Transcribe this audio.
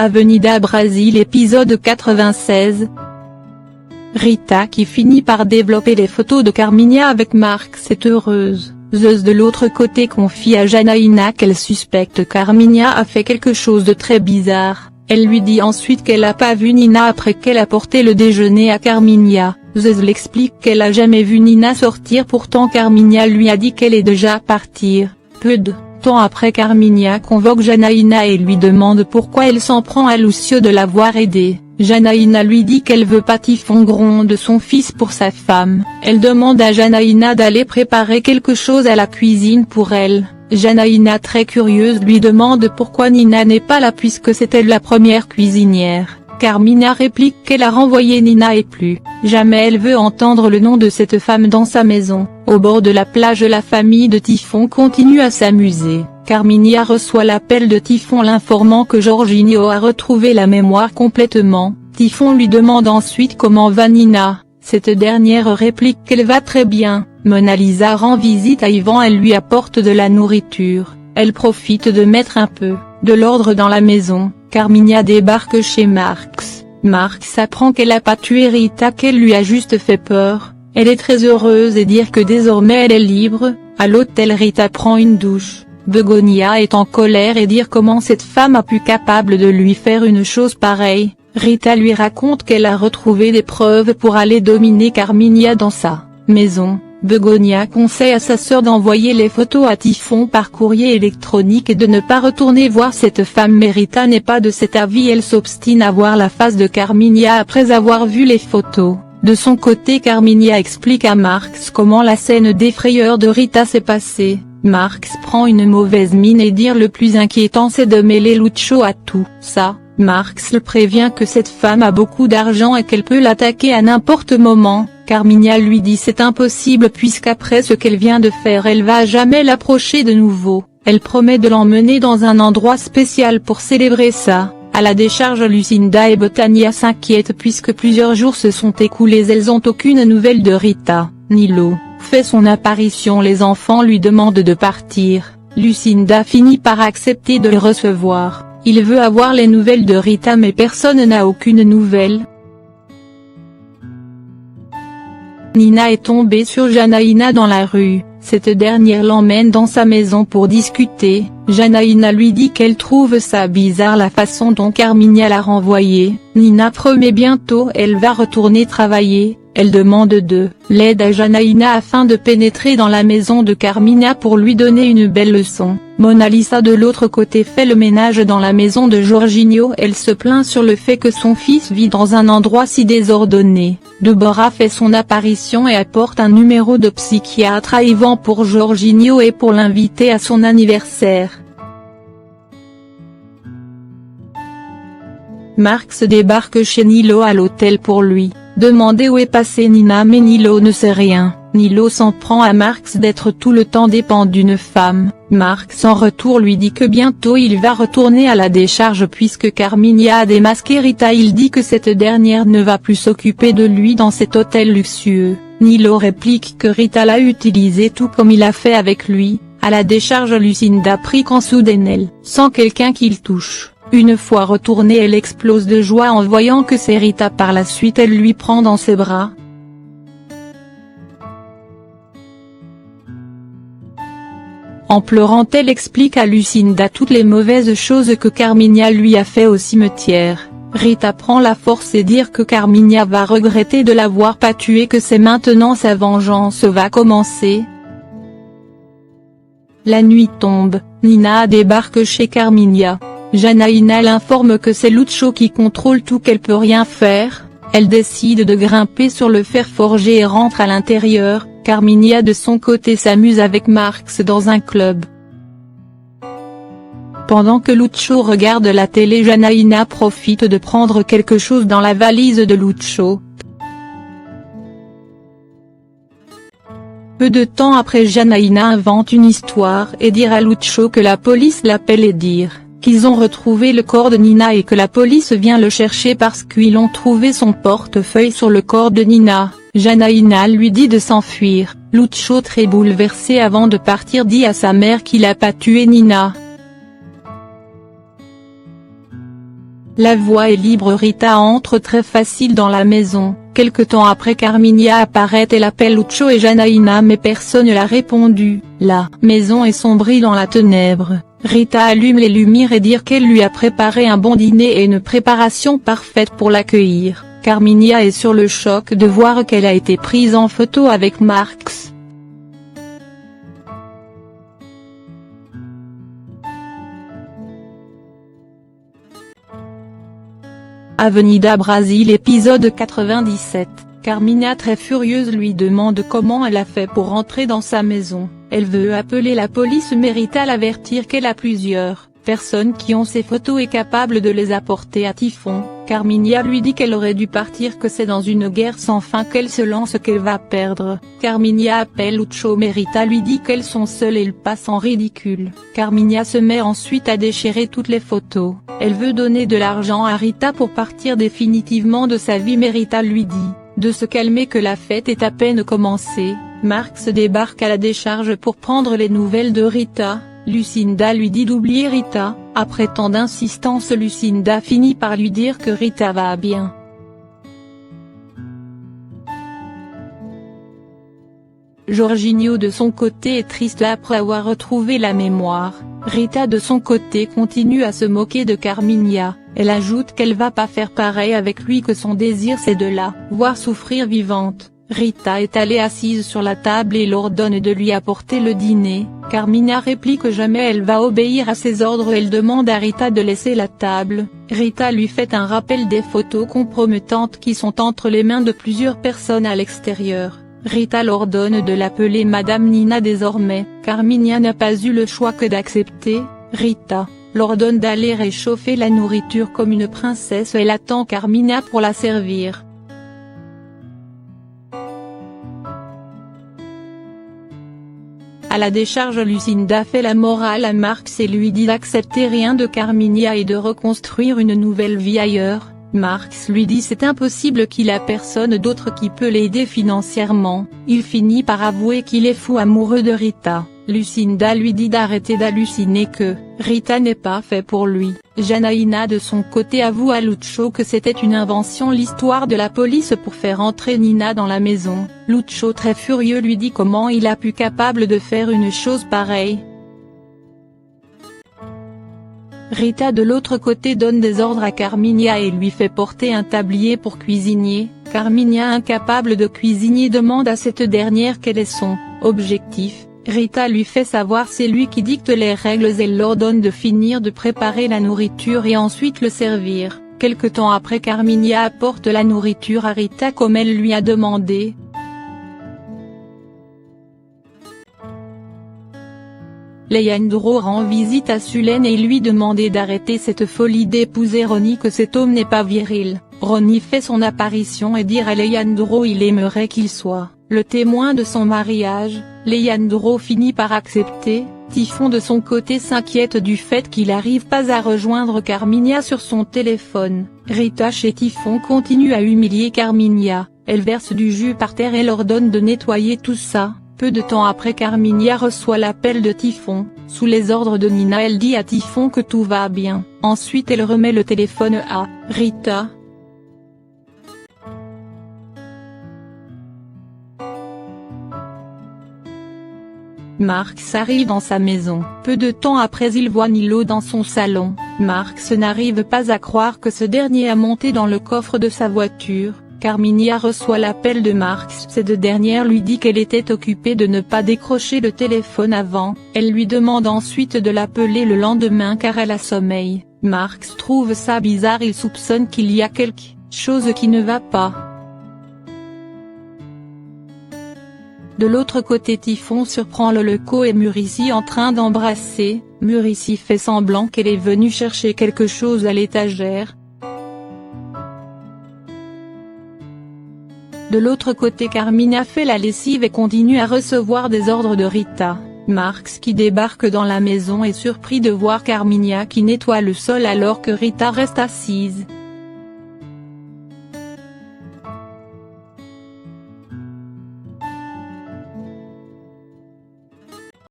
Avenida Brasil épisode 96. Rita qui finit par développer les photos de Carminha avec Marx est heureuse. Zeus de l'autre côté confie à Janaína qu'elle suspecte Carminha a fait quelque chose de très bizarre. Elle lui dit ensuite qu'elle n'a pas vu Nina après qu'elle a porté le déjeuner à Carminha. Zeus l'explique qu'elle a jamais vu Nina sortir, pourtant Carminha lui a dit qu'elle est déjà partie. Peu de temps après, Carminha convoque Janaína et lui demande pourquoi elle s'en prend à Lucio de l'avoir aidé. Janaína lui dit qu'elle veut pas. Typhon gronde son fils pour sa femme. Elle demande à Janaína d'aller préparer quelque chose à la cuisine pour elle. Janaína, très curieuse, lui demande pourquoi Nina n'est pas là puisque c'est elle la première cuisinière. Carminha réplique qu'elle a renvoyé Nina et plus jamais elle veut entendre le nom de cette femme dans sa maison. Au bord de la plage, la famille de Typhon continue à s'amuser. Carminha reçoit l'appel de Typhon l'informant que Jorginho a retrouvé la mémoire complètement. Typhon lui demande ensuite comment va Nina. Cette dernière réplique qu'elle va très bien. Mona Lisa rend visite à Ivan, elle lui apporte de la nourriture. Elle profite de mettre un peu de l'ordre dans la maison. Carminha débarque chez Marx. Marx apprend qu'elle a pas tué Rita, qu'elle lui a juste fait peur. Elle est très heureuse et dire que désormais elle est libre. À l'hôtel, Rita prend une douche. Begonia est en colère et dire comment cette femme a pu capable de lui faire une chose pareille. Rita lui raconte qu'elle a retrouvé des preuves pour aller dominer Carminha dans sa maison. Begonia conseille à sa sœur d'envoyer les photos à Typhon par courrier électronique et de ne pas retourner voir cette femme, mais Rita n'est pas de cet avis. Elle s'obstine à voir la face de Carminha après avoir vu les photos. De son côté, Carminha explique à Marx comment la scène d'effrayeur de Rita s'est passée. Marx prend une mauvaise mine et dire le plus inquiétant c'est de mêler Lucio à tout ça. Marx le prévient que cette femme a beaucoup d'argent et qu'elle peut l'attaquer à n'importe moment. Carminha lui dit c'est impossible puisqu'après ce qu'elle vient de faire elle va jamais l'approcher de nouveau. Elle promet de l'emmener dans un endroit spécial pour célébrer ça. À la décharge, Lucinda et Betania s'inquiètent puisque plusieurs jours se sont écoulés, elles ont aucune nouvelle de Rita. Nilo fait son apparition, les enfants lui demandent de partir. Lucinda finit par accepter de le recevoir. Il veut avoir les nouvelles de Rita mais personne n'a aucune nouvelle. Nina est tombée sur Janaína dans la rue. Cette dernière l'emmène dans sa maison pour discuter. Janaína lui dit qu'elle trouve ça bizarre la façon dont Carminha l'a renvoyée. Nina promet bientôt elle va retourner travailler. Elle demande de l'aide à Janaína afin de pénétrer dans la maison de Carminha pour lui donner une belle leçon. Mona Lisa de l'autre côté fait le ménage dans la maison de Jorginho. Elle se plaint sur le fait que son fils vit dans un endroit si désordonné. Deborah fait son apparition et apporte un numéro de psychiatre à Ivan pour Jorginho et pour l'inviter à son anniversaire. Marx débarque chez Nilo à l'hôtel pour lui demander où est passée Nina, mais Nilo ne sait rien. Nilo s'en prend à Marx d'être tout le temps dépend d'une femme. Marx en retour lui dit que bientôt il va retourner à la décharge puisque Carminha a démasqué Rita. Il dit que cette dernière ne va plus s'occuper de lui dans cet hôtel luxueux. Nilo réplique que Rita l'a utilisé tout comme il a fait avec lui. À la décharge, Lucinda prie quand soudain elle sent quelqu'un qu'il touche. Une fois retournée, elle explose de joie en voyant que c'est Rita. Par la suite, elle lui prend dans ses bras. En pleurant, elle explique à Lucinda toutes les mauvaises choses que Carminha lui a fait au cimetière. Rita prend la force et dire que Carminha va regretter de l'avoir pas tué, que c'est maintenant sa vengeance va commencer. La nuit tombe, Nina débarque chez Carminha. Janaína l'informe que c'est Lucio qui contrôle tout, qu'elle peut rien faire. Elle décide de grimper sur le fer forgé et rentre à l'intérieur. Carminha de son côté s'amuse avec Marx dans un club. Pendant que Lucio regarde la télé, Janaína profite de prendre quelque chose dans la valise de Lucio. Peu de temps après, Janaína invente une histoire et dire à Lucio que la police l'appelle et dire qu'ils ont retrouvé le corps de Nina et que la police vient le chercher parce qu'ils ont trouvé son portefeuille sur le corps de Nina. Janaína lui dit de s'enfuir. Lucio, très bouleversé avant de partir, dit à sa mère qu'il a pas tué Nina. La voie est libre. Rita entre très facile dans la maison. Quelque temps après, Carmina apparaît. Elle appelle Lucho et Janaïna mais personne ne l'a répondu. La maison est sombre dans la ténèbre. Rita allume les lumières et dit qu'elle lui a préparé un bon dîner et une préparation parfaite pour l'accueillir. Carmina est sur le choc de voir qu'elle a été prise en photo avec Marx. Avenida Brasil épisode 97. Carmina très furieuse lui demande comment elle a fait pour rentrer dans sa maison. Elle veut appeler la police mais Rita l'avertir qu'elle a plusieurs personnes qui ont ces photos et capable de les apporter à Typhon. Carmina lui dit qu'elle aurait dû partir, que c'est dans une guerre sans fin qu'elle se lance, qu'elle va perdre. Carmina appelle Lucho mais Rita lui dit qu'elles sont seules et il passe en ridicule. Carmina se met ensuite à déchirer toutes les photos. Elle veut donner de l'argent à Rita pour partir définitivement de sa vie mais Rita lui dit de se calmer, que la fête est à peine commencée. Marx débarque à la décharge pour prendre les nouvelles de Rita. Lucinda lui dit d'oublier Rita. Après tant d'insistance, Lucinda finit par lui dire que Rita va bien. Jorginho de son côté est triste après avoir retrouvé la mémoire. Rita de son côté continue à se moquer de Carmina. Elle ajoute qu'elle va pas faire pareil avec lui, que son désir c'est de la voir souffrir vivante. Rita est allée assise sur la table et l'ordonne de lui apporter le dîner. Carmina réplique que jamais elle va obéir à ses ordres. Elle demande à Rita de laisser la table. Rita lui fait un rappel des photos compromettantes qui sont entre les mains de plusieurs personnes à l'extérieur. Rita l'ordonne de l'appeler Madame Nina désormais. Carmina n'a pas eu le choix que d'accepter. Rita l'ordonne d'aller réchauffer la nourriture comme une princesse. Elle attend Carmina pour la servir. À la décharge, Lucinda fait la morale à Marx et lui dit d'accepter rien de Carmina et de reconstruire une nouvelle vie ailleurs. Marx lui dit c'est impossible, qu'il a personne d'autre qui peut l'aider financièrement. Il finit par avouer qu'il est fou amoureux de Rita. Lucinda lui dit d'arrêter d'halluciner, que Rita n'est pas fait pour lui. Janaïna de son côté avoue à Lucho que c'était une invention, l'histoire de la police pour faire entrer Nina dans la maison. Lucho très furieux lui dit comment il a pu capable de faire une chose pareille. Rita de l'autre côté donne des ordres à Carmina et lui fait porter un tablier pour cuisinier. Carmina, incapable de cuisiner, demande à cette dernière quel est son objectif. Rita lui fait savoir c'est lui qui dicte les règles. Elle l'ordonne de finir de préparer la nourriture et ensuite le servir. Quelque temps après, Carmina apporte la nourriture à Rita comme elle lui a demandé. Leandro rend visite à Sulen et lui demande d'arrêter cette folie d'épouser Ronnie, que cet homme n'est pas viril. Ronnie fait son apparition et dit à Leandro il aimerait qu'il soit le témoin de son mariage. Leandro finit par accepter. Typhon de son côté s'inquiète du fait qu'il n'arrive pas à rejoindre Carmina sur son téléphone. Rita chez Typhon continue à humilier Carmina. Elle verse du jus par terre et l'ordonne de nettoyer tout ça. Peu de temps après, Carmina reçoit l'appel de Typhon. Sous les ordres de Nina, elle dit à Typhon que tout va bien. Ensuite elle remet le téléphone à Rita. Marx arrive dans sa maison. Peu de temps après, il voit Nilo dans son salon. Marx n'arrive pas à croire que ce dernier a monté dans le coffre de sa voiture. Carmina reçoit l'appel de Marx. Cette dernière lui dit qu'elle était occupée de ne pas décrocher le téléphone avant. Elle lui demande ensuite de l'appeler le lendemain car elle a sommeil. Marx trouve ça bizarre, il soupçonne qu'il y a quelque chose qui ne va pas. De l'autre côté, Typhon surprend Leleco et Muricy en train d'embrasser. Muricy fait semblant qu'elle est venue chercher quelque chose à l'étagère. De l'autre côté, Carmina fait la lessive et continue à recevoir des ordres de Rita. Marx qui débarque dans la maison est surpris de voir Carmina qui nettoie le sol alors que Rita reste assise.